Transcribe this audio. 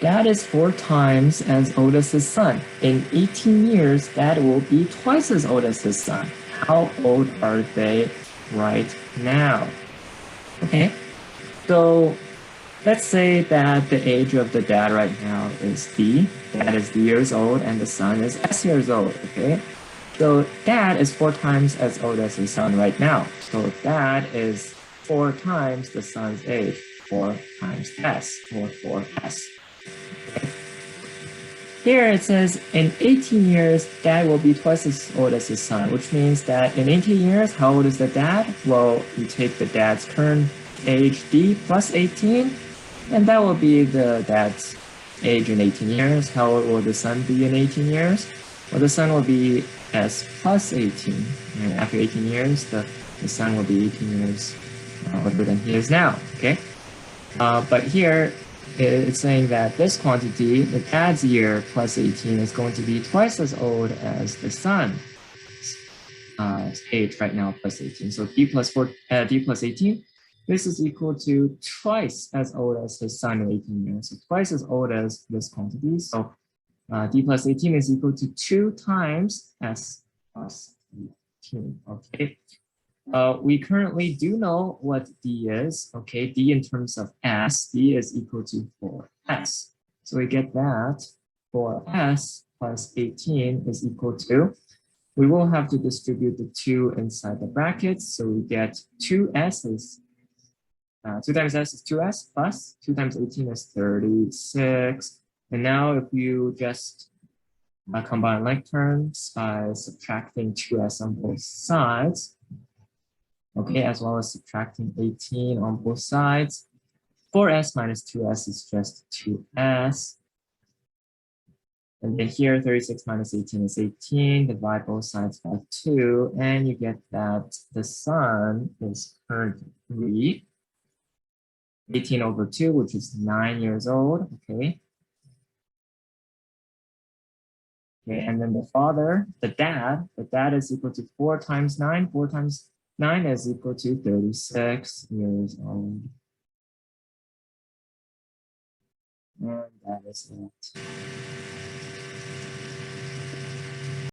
Dad is 4 times as old as his son. In 18 years, Dad will be twice as old as his son. How old are they right now? Okay, so let's say that the age of the dad right now is D. Dad is D years old and the son is S years old, okay? So dad is 4 times as old as his son right now. So dad is 4 times the son's age, 4 times S, or 4S. Here it says in 18 years, dad will be twice as old as his son, which means that in 18 years, how old is the dad? Well, you take the dad's current age D plus 18, and that will be the dad's age in 18 years. How old will the son be in 18 years? Well, the son will be S plus 18. And after 18 years, the son will be 18 years older than he is now, okay? But here, it's saying that this quantity, the dad's year plus 18, is going to be twice as old as the son's age right now plus 18. So D plus 18, this is equal to twice as old as his son in 18 years. So twice as old as this quantity. So D plus 18 is equal to 2 times S plus 18. Okay. We currently do know what D is. Okay, D in terms of S, D is equal to 4S. So we get that 4S plus 18 is equal to, we will have to distribute the 2 inside the brackets. So we get 2S's. 2 times S is 2S plus 2 times 18 is 36. And now if you just combine like terms by subtracting 2S on both sides, okay, as well as subtracting 18 on both sides. 4S minus 2S is just 2S. And then here, 36 minus 18 is 18. Divide both sides by 2, and you get that the son is currently 18 over 2, which is 9 years old, okay? Okay, and then the father, the dad is equal to 4 times 9. 4 times 9 is equal to 36 years old. And that is it.